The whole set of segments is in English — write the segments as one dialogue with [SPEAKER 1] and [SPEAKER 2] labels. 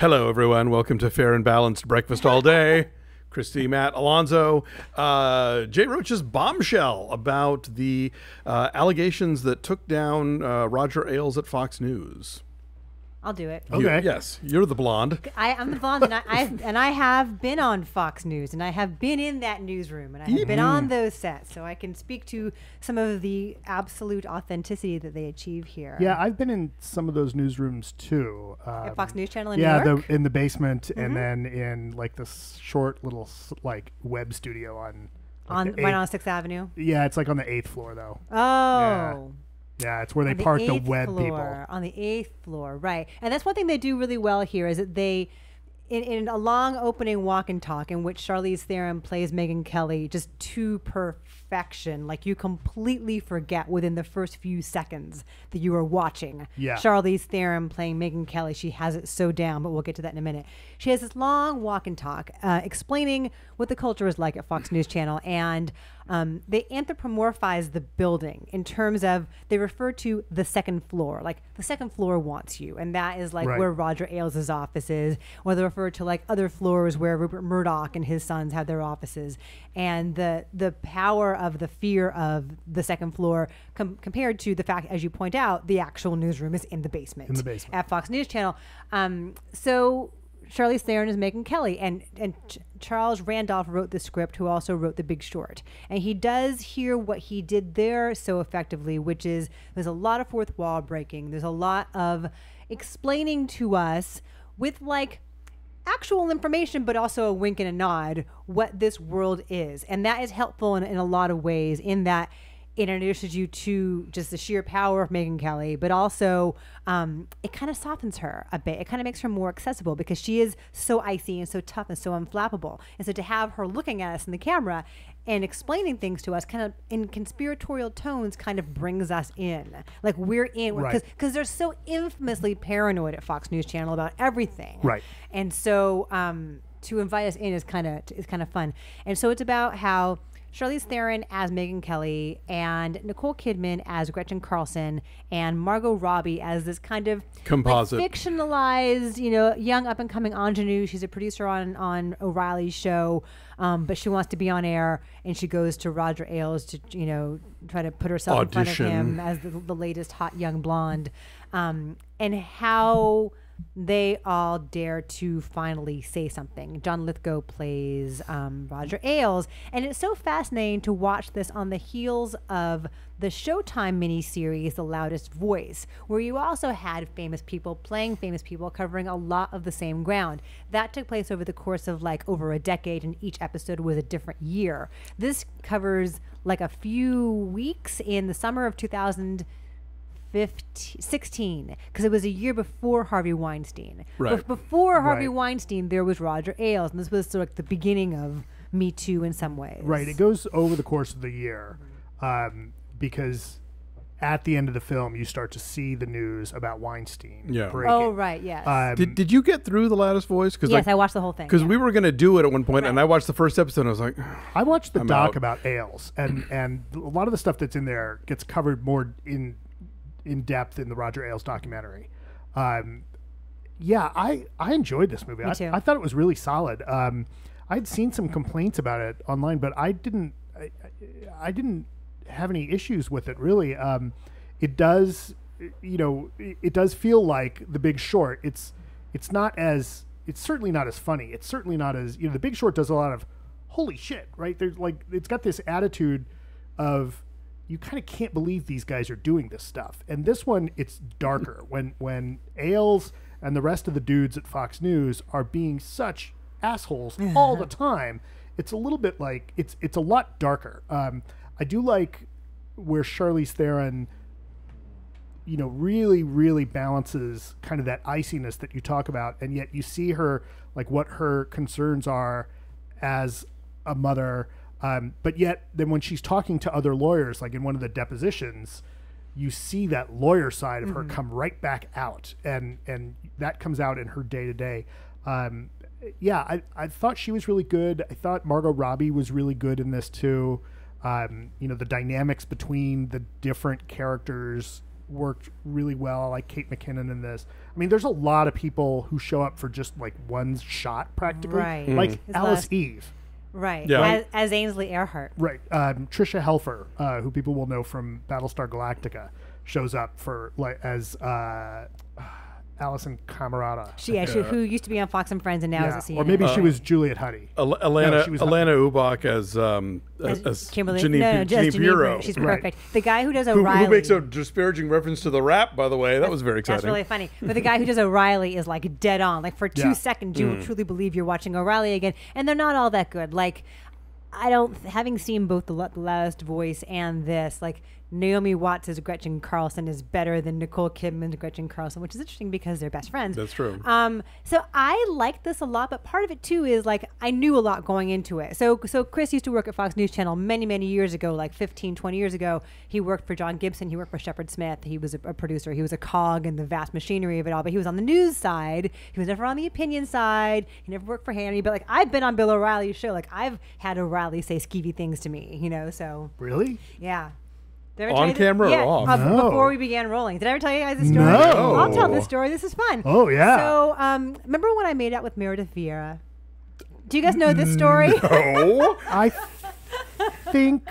[SPEAKER 1] Hello, everyone. Welcome to Fair and Balanced Breakfast All Day. Christy, Matt, Alonso. Jay Roach's Bombshell about the allegations that took down Roger Ailes at Fox News.
[SPEAKER 2] I'll do it.
[SPEAKER 1] Okay. Yes, you're the blonde.
[SPEAKER 2] I'm the blonde, and I have been on Fox News, and I have been in that newsroom, and I have been on those sets, so I can speak to some of the absolute authenticity that they achieve here.
[SPEAKER 3] Yeah, I've been in some of those newsrooms too.
[SPEAKER 2] At Fox News Channel in New York?
[SPEAKER 3] Yeah, in the basement, and then in like this short little like web studio on
[SPEAKER 2] right on 6th Avenue.
[SPEAKER 3] Yeah, it's like on the 8th floor though.
[SPEAKER 2] Oh.
[SPEAKER 3] Yeah, it's where they park the web people.
[SPEAKER 2] On the 8th floor, right. And that's one thing they do really well here is that they, in a long opening walk and talk in which Charlize Theron plays Megyn Kelly just to perfection, like you completely forget within the first few seconds that you are watching Charlize Theron playing Megyn Kelly. She has it so down, but we'll get to that in a minute. She has this long walk and talk explaining what the culture is like at Fox News Channel, and they anthropomorphize the building in terms of they refer to the second floor, like the second floor wants you, and that is like where Roger Ailes' office is, or they refer to like other floors where Rupert Murdoch and his sons have their offices, and the power of the fear of the second floor compared to the fact, as you point out, the actual newsroom is in the basement at Fox News Channel. So Charlize Theron is Megyn Kelly, and Charles Randolph wrote the script, who also wrote The Big Short. And he does here what he did there so effectively, which is there's a lot of fourth wall breaking. There's a lot of explaining to us with like actual information, but also a wink and a nod, what this world is. And that is helpful in a lot of ways, in that it introduces you to just the sheer power of Megyn Kelly, but also it kind of softens her a bit. It kind of makes her more accessible because she is so icy and so tough and so unflappable. And so to have her looking at us in the camera and explaining things to us kind of in conspiratorial tones kind of brings us in. Like we're in, because they're so infamously paranoid at Fox News Channel about everything.
[SPEAKER 3] Right.
[SPEAKER 2] And so to invite us in is kind of fun. And so it's about how Charlize Theron as Megyn Kelly and Nicole Kidman as Gretchen Carlson and Margo Robbie as this kind of
[SPEAKER 1] composite,
[SPEAKER 2] like fictionalized, young up and coming ingenue. She's a producer on O'Reilly's show, but she wants to be on air, and she goes to Roger Ailes to try to put herself in front of him as the latest hot young blonde, and how they all dare to finally say something. John Lithgow plays Roger Ailes, and it's so fascinating to watch this on the heels of the Showtime miniseries, The Loudest Voice, where you also had famous people playing famous people, covering a lot of the same ground. That took place over the course of like over a decade, and each episode was a different year. This covers like a few weeks in the summer of 2016, because it was a year before Harvey Weinstein.
[SPEAKER 1] Right.
[SPEAKER 2] Before Harvey Weinstein, there was Roger Ailes, and this was sort of like the beginning of Me Too in some ways.
[SPEAKER 3] Right. It goes over the course of the year, because at the end of the film, you start to see the news about Weinstein breaking.
[SPEAKER 2] Oh, right, yes.
[SPEAKER 1] Did you get through The Loudest Voice?
[SPEAKER 2] Yes, I watched the whole thing.
[SPEAKER 1] Because we were going to do it at one point, and I watched the first episode, and I was like,
[SPEAKER 3] I watched the doc about Ailes, and a lot of the stuff that's in there gets covered more in depth in the Roger Ailes documentary. I enjoyed this movie.
[SPEAKER 2] Me too.
[SPEAKER 3] I thought it was really solid. I'd seen some complaints about it online, but I didn't have any issues with it really. It does, it does feel like The Big Short. It's certainly not as funny. It's certainly not as, The Big Short does a lot of holy shit, right? There's like, it's got this attitude of, you kind of can't believe these guys are doing this stuff. And this one, it's darker. When Ailes and the rest of the dudes at Fox News are being such assholes all the time, it's a little bit like, it's a lot darker. I do like where Charlize Theron, really, really balances kind of that iciness that you talk about, and yet you see her, like what her concerns are as a mother. But yet, then when she's talking to other lawyers, like in one of the depositions, you see that lawyer side of her come right back out, and that comes out in her day to day. I thought she was really good. I thought Margo Robbie was really good in this too. The dynamics between the different characters worked really well. I like Kate McKinnon in this. I mean, there's a lot of people who show up for just like one shot practically.
[SPEAKER 2] Right.
[SPEAKER 3] Like
[SPEAKER 2] His
[SPEAKER 3] Alice
[SPEAKER 2] last-
[SPEAKER 3] Eve.
[SPEAKER 2] Right.
[SPEAKER 1] Yeah.
[SPEAKER 2] As Ainsley Earhart.
[SPEAKER 3] Right. Trisha Helfer, who people will know from Battlestar Galactica, shows up for like as Alison Camerata.
[SPEAKER 2] Who used to be on Fox and Friends and now is at CNN.
[SPEAKER 3] Or maybe she was Juliet Huddy.
[SPEAKER 1] Alana
[SPEAKER 3] she was
[SPEAKER 1] Ubach as
[SPEAKER 2] Kimberly.
[SPEAKER 1] Janine
[SPEAKER 2] Janine
[SPEAKER 1] Pirro.
[SPEAKER 2] She's
[SPEAKER 3] Right.
[SPEAKER 2] perfect. The guy who does
[SPEAKER 1] who
[SPEAKER 2] O'Reilly.
[SPEAKER 1] makes a disparaging reference to TheWrap, by the way. That was very exciting.
[SPEAKER 2] That's really funny. But the guy who does O'Reilly is like dead on. Like for 2
[SPEAKER 3] Yeah.
[SPEAKER 2] seconds, you will truly believe you're watching O'Reilly again. And they're not all that good. Like, having seen both The Loudest Voice and this, like, Naomi Watts as Gretchen Carlson is better than Nicole Kidman as Gretchen Carlson, which is interesting because they're best friends.
[SPEAKER 1] That's true.
[SPEAKER 2] So I like this a lot, but part of it too is like I knew a lot going into it. So Chris used to work at Fox News Channel many, many years ago, like 15, 20 years ago. He worked for John Gibson. He worked for Shepard Smith. He was a producer. He was a cog in the vast machinery of it all, but he was on the news side. He was never on the opinion side. He never worked for Hannity, but like I've been on Bill O'Reilly's show. Like I've had O'Reilly say skeevy things to me, so.
[SPEAKER 3] Really?
[SPEAKER 2] Yeah. Did I ever
[SPEAKER 1] On
[SPEAKER 2] tell you
[SPEAKER 1] camera or off?
[SPEAKER 3] No.
[SPEAKER 2] Before we began rolling. Did I ever tell you guys this story?
[SPEAKER 3] No.
[SPEAKER 2] I'll tell this story. This is fun.
[SPEAKER 3] Oh, yeah.
[SPEAKER 2] So, remember when I made out with Meredith Vieira? Do you guys know this story?
[SPEAKER 1] Oh,
[SPEAKER 3] I think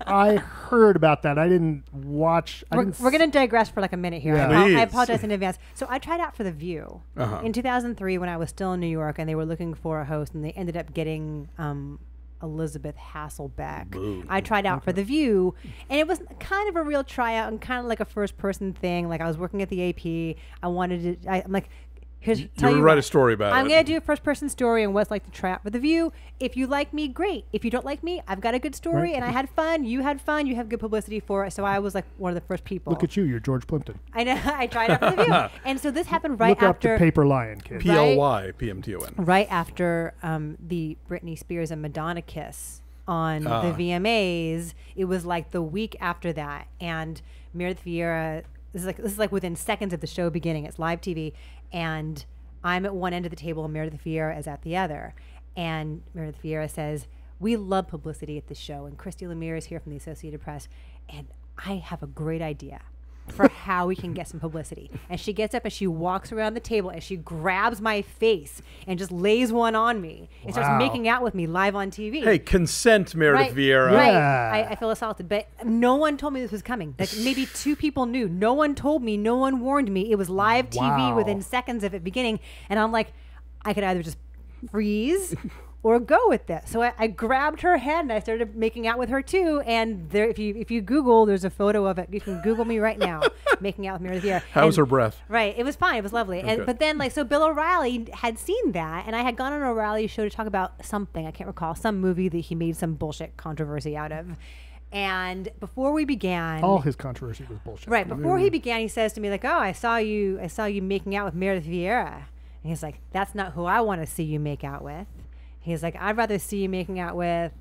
[SPEAKER 3] I heard about that. I didn't watch.
[SPEAKER 2] We're going to digress for like a minute here.
[SPEAKER 3] Yeah.
[SPEAKER 2] I
[SPEAKER 1] Please.
[SPEAKER 2] apologize in advance. So I tried out for The View in 2003 when I was still in New York, and they were looking for a host, and they ended up getting Elizabeth Hasselbeck. I tried out for The View, and it was kind of a real tryout and kind of like a first-person thing. Like I was working at the AP. I wanted to. I'm like, here's tell
[SPEAKER 1] you
[SPEAKER 2] you
[SPEAKER 1] write
[SPEAKER 2] what.
[SPEAKER 1] a story about
[SPEAKER 2] I'm
[SPEAKER 1] it.
[SPEAKER 2] gonna do a first-person story on what it's like to try out for The View. If you like me, great. If you don't like me, I've got a good story,
[SPEAKER 3] Right.
[SPEAKER 2] and I had fun. You had fun. You have good publicity for it. So I was like one of the first people.
[SPEAKER 3] Look at you. You're George Plimpton.
[SPEAKER 2] I know. I tried out for The View, and so this happened right
[SPEAKER 3] Look up
[SPEAKER 2] after.
[SPEAKER 3] the Paper Lion, kid.
[SPEAKER 1] PLY, PMTON.
[SPEAKER 2] Right after the Britney Spears and Madonna kiss on the VMAs. It was like the week after that, and Meredith Vieira. This is like within seconds of the show beginning. It's live TV, and I'm at one end of the table, and Meredith Vieira is at the other. And Meredith Vieira says, "We love publicity at the show, and Christy Lemire is here from the Associated Press, and I have a great idea for how we can get some publicity." And she gets up and she walks around the table and she grabs my face and just lays one on me and starts
[SPEAKER 3] Wow.
[SPEAKER 2] making out with me live on TV.
[SPEAKER 1] Hey, consent, Meredith Vieira.
[SPEAKER 2] Right.
[SPEAKER 3] Yeah.
[SPEAKER 2] I feel assaulted, but no one told me this was coming. Like maybe 2 people knew. No one told me. No one warned me. It was live TV
[SPEAKER 3] Wow.
[SPEAKER 2] within seconds of it beginning, and I'm like, I could either just freeze or go with this. So I grabbed her head and I started making out with her too. And there, if you Google, there's a photo of it. You can Google me right now, making out with Meredith Vieira.
[SPEAKER 1] How's
[SPEAKER 2] And-
[SPEAKER 1] her breath?
[SPEAKER 2] Right. It was fine. It was lovely. And but then so Bill O'Reilly had seen that, and I had gone on O'Reilly's show to talk about something, I can't recall, some movie that he made some bullshit controversy out of. And before we began,
[SPEAKER 3] All his controversy was bullshit.
[SPEAKER 2] right before he began, he says to me like, "Oh, I saw you making out with Meredith Vieira." And he's like, "That's not who I want to see you make out with." He's like, "I'd rather see you making out with."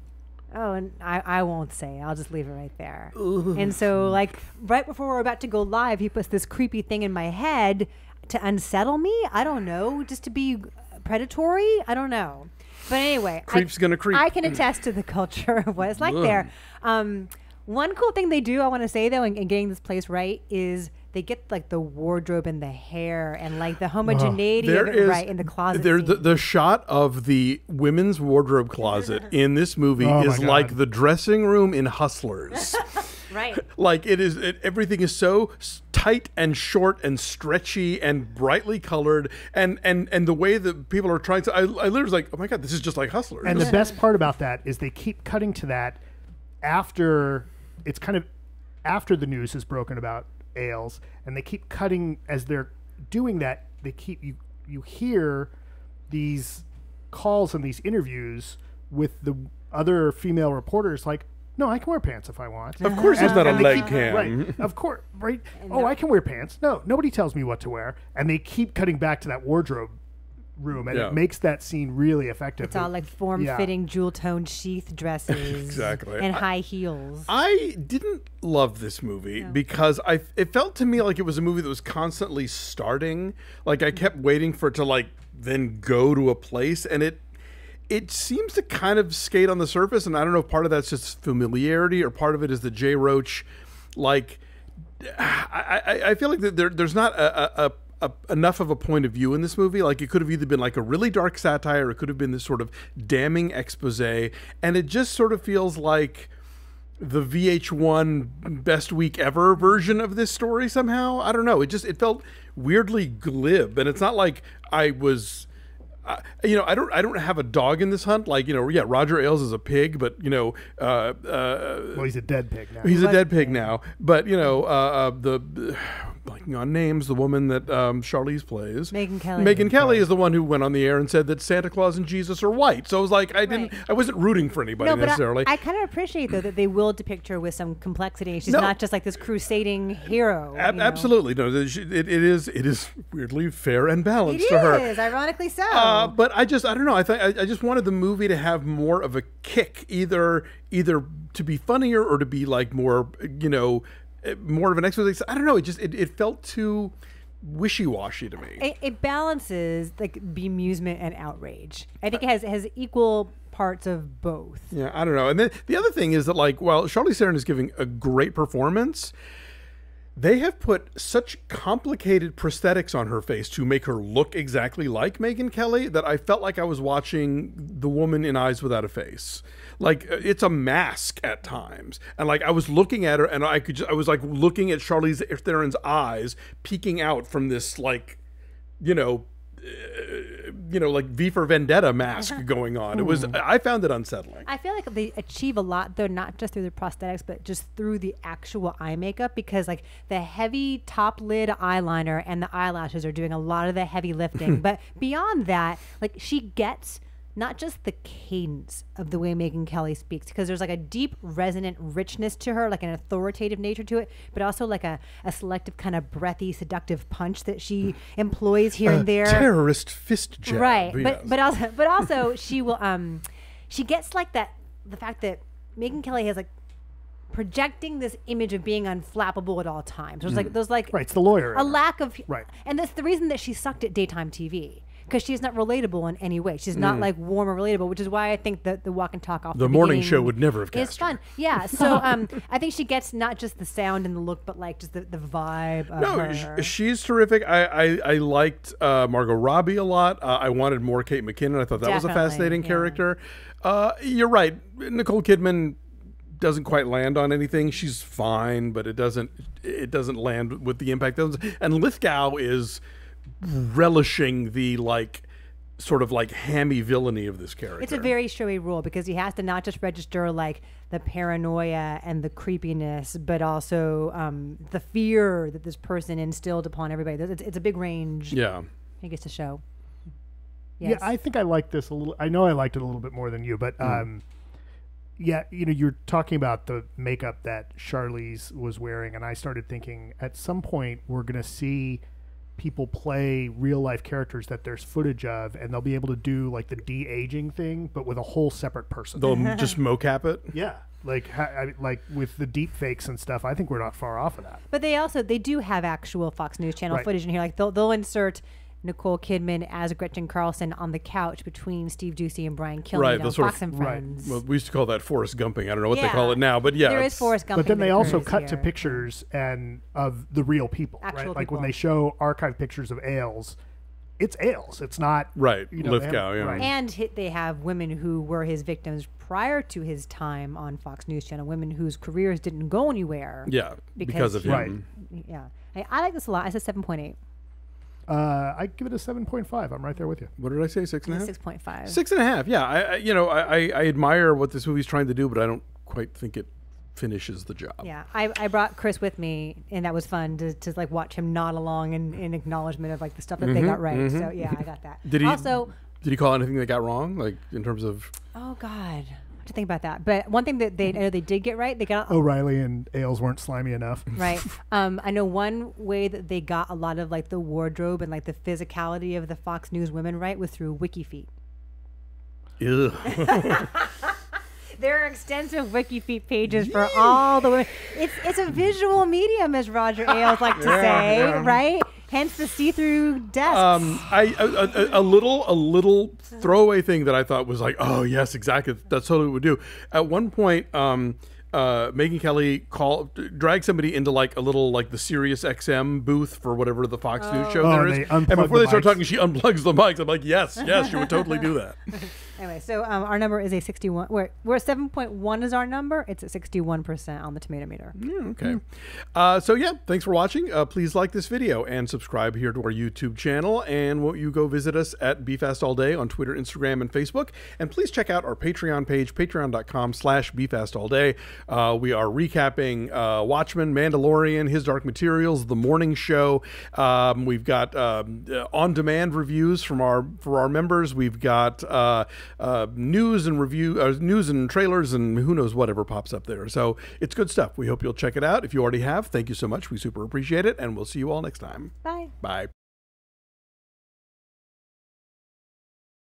[SPEAKER 2] Oh, and I won't say. I'll just leave it right there. And so, like, right before we're about to go live, he puts this creepy thing in my head to unsettle me. I don't know, just to be predatory. I don't know. But anyway,
[SPEAKER 1] Creep's gonna creep.
[SPEAKER 2] I can attest to the culture of what it's like there. One cool thing they do, I want to say though, in getting this place right, is they get like the wardrobe and the hair and like the homogeneity of it right in the closet.
[SPEAKER 1] There,
[SPEAKER 2] scene.
[SPEAKER 1] the shot of the women's wardrobe closet in this movie
[SPEAKER 3] Oh my
[SPEAKER 1] is
[SPEAKER 3] God.
[SPEAKER 1] like the dressing room in Hustlers.
[SPEAKER 2] Right.
[SPEAKER 1] Like everything is so tight and short and stretchy and brightly colored, and the way that people are trying to, I literally was like, oh my God, this is just like Hustlers.
[SPEAKER 3] And the best part about that is they keep cutting to that after it's kind of after the news is broken about Ailes, and they keep cutting as they're doing that. They keep you hear these calls and these interviews with the other female reporters, like, "No, I can wear pants if I want."
[SPEAKER 1] Of course, it's not a
[SPEAKER 3] And they
[SPEAKER 1] leg
[SPEAKER 3] keep-
[SPEAKER 1] cam.
[SPEAKER 3] Right, of course, right. Oh, I can wear pants. No, nobody tells me what to wear. And they keep cutting back to that wardrobe room, and
[SPEAKER 1] Yeah.
[SPEAKER 3] it makes that scene really effective.
[SPEAKER 2] It's all like form-fitting, jewel-toned sheath dresses,
[SPEAKER 1] Exactly.
[SPEAKER 2] and high heels.
[SPEAKER 1] I didn't love this movie because it felt to me like it was a movie that was constantly starting. Like I kept waiting for it to like then go to a place, and it seems to kind of skate on the surface. And I don't know if part of that's just familiarity or part of it is that Jay Roach like I feel like that there's not enough of a point of view in this movie. Like, it could have either been like a really dark satire, or it could have been this sort of damning expose, and it just sort of feels like the VH1 best week ever version of this story somehow. I don't know. It felt weirdly glib, and it's not like I was. I don't have a dog in this hunt. Like, Roger Ailes is a pig, but
[SPEAKER 3] well, he's a dead pig now.
[SPEAKER 1] He's a dead pig now. But blanking on names, the woman that Charlize plays, Megan Kelly is the one who went on the air and said that Santa Claus and Jesus are white. So I was like, I wasn't rooting for anybody necessarily.
[SPEAKER 2] I kind of appreciate though that they will depict her with some complexity. She's not just like this crusading hero.
[SPEAKER 1] Absolutely, no. It is weirdly fair and balanced to her.
[SPEAKER 2] It is, ironically so.
[SPEAKER 1] But I don't know. I just wanted the movie to have more of a kick, either to be funnier or to be like more, more of an expose. I don't know. It felt too wishy-washy to me.
[SPEAKER 2] It balances like bemusement and outrage. I think it has equal parts of both.
[SPEAKER 1] Yeah, I don't know. And then the other thing is that, like, while Charlize Theron is giving a great performance, they have put such complicated prosthetics on her face to make her look exactly like Megan Kelly that I felt like I was watching The Woman in Eyes Without a Face. Like, it's a mask at times, and like I was looking at her, and I was like looking at Charlize Theron's eyes peeking out from this, like, like V for Vendetta mask going on. I found it unsettling.
[SPEAKER 2] I feel like they achieve a lot though, not just through the prosthetics, but just through the actual eye makeup, because like the heavy top lid eyeliner and the eyelashes are doing a lot of the heavy lifting. But beyond that, like, she gets not just the cadence of the way Megan Kelly speaks, because there's like a deep resonant richness to her, like an authoritative nature to it, but also like a selective kind of breathy, seductive punch that she employs here and there.
[SPEAKER 1] Terrorist fist jab.
[SPEAKER 2] Right.
[SPEAKER 1] Yes.
[SPEAKER 2] But also she will she gets like that, the fact that Megan Kelly has like projecting this image of being unflappable at all times. There's like
[SPEAKER 3] right, it's the lawyer.
[SPEAKER 2] A lack of
[SPEAKER 3] right.
[SPEAKER 2] And that's the reason that she sucked at daytime TV. Because she's not relatable in any way. She's not like warm or relatable, which is why I think that the walk and talk off the
[SPEAKER 1] morning show would never have cast
[SPEAKER 2] It's fun. Yeah. So I think she gets not just the sound and the look, but like just the vibe of her.
[SPEAKER 1] She's terrific. I liked Margo Robbie a lot. I wanted more Kate McKinnon. I thought that was a fascinating character. You're right. Nicole Kidman doesn't quite land on anything. She's fine, but it doesn't land with the impact. And Lithgow is relishing the like sort of like hammy villainy of this character.
[SPEAKER 2] It's a very showy role because he has to not just register like the paranoia and the creepiness, but also the fear that this person instilled upon everybody. It's a big range.
[SPEAKER 1] Yeah,
[SPEAKER 2] he gets to show.
[SPEAKER 3] Yes. Yeah, I think I like this a little. I know I liked it a little bit more than you, but yeah, you're talking about the makeup that Charlize was wearing, and I started thinking at some point we're going to see people play real life characters that there's footage of, and they'll be able to do like the de-aging thing, but with a whole separate person.
[SPEAKER 1] They'll just mocap it.
[SPEAKER 3] Yeah, like with the deep fakes and stuff. I think we're not far off of that.
[SPEAKER 2] But they do have actual Fox News Channel footage in here. Like they'll insert Nicole Kidman as Gretchen Carlson on the couch between Steve Doocy and Brian Kilmeade on Fox and Friends.
[SPEAKER 1] Well, we used to call that Forrest Gumping. I don't know what they call it now, but yeah,
[SPEAKER 2] there is Forrest Gumping.
[SPEAKER 3] But then they also cut to pictures of the real people,
[SPEAKER 2] actual
[SPEAKER 3] right? Like
[SPEAKER 2] people.
[SPEAKER 3] when they show archived pictures of Ailes, it's Ailes. It's not
[SPEAKER 1] Lithgow. Yeah,
[SPEAKER 2] and they have women who were his victims prior to his time on Fox News Channel. Women whose careers didn't go anywhere.
[SPEAKER 1] Yeah, because of him.
[SPEAKER 2] Yeah, I like this a lot. I said 7.8.
[SPEAKER 3] I give it a 7.5. I'm right there with you.
[SPEAKER 1] What did I say? 6.5?
[SPEAKER 2] 6.5.
[SPEAKER 1] 6.5. Yeah. I admire what this movie's trying to do, but I don't quite think it finishes the job.
[SPEAKER 2] Yeah. I brought Chris with me, and that was fun to like watch him nod along in acknowledgement of like the stuff that they got right. So yeah, I got that.
[SPEAKER 1] Did he call anything they got wrong? Like in terms of?
[SPEAKER 2] Oh God. To think about that, but one thing that they did get right, they got
[SPEAKER 3] O'Reilly and Ailes weren't slimy enough.
[SPEAKER 2] Right. I know one way that they got a lot of like the wardrobe and like the physicality of the Fox News women right was through WikiFeet.
[SPEAKER 1] Ew.
[SPEAKER 2] There are extensive WikiFeet pages for all the women. It's a visual medium, as Roger Ailes like to say, right? Hence the see-through desks.
[SPEAKER 1] A little throwaway thing that I thought was like, oh yes, exactly. That's totally what we would do. At one point, Megyn Kelly drag somebody into like a little like the Sirius XM booth for whatever the Fox News show there is, and before they start talking, she unplugs the mics. I'm like, yes, she would totally do that.
[SPEAKER 2] Anyway, so our number is a 61. We're at 7.1 is our number. It's at 61% on the tomato meter.
[SPEAKER 1] Okay. So yeah, thanks for watching. Please like this video and subscribe here to our YouTube channel. And won't you go visit us at BeFastAllDay on Twitter, Instagram, and Facebook. And please check out our Patreon page, patreon.com/BeFastAllDay. We are recapping Watchmen, Mandalorian, His Dark Materials, The Morning Show. We've got on-demand reviews for our members. We've got news and trailers and who knows whatever pops up there. So it's good stuff. We hope you'll check it out. If you already have, thank you so much. We super appreciate it, and we'll see you all next time.
[SPEAKER 2] Bye.
[SPEAKER 1] Bye.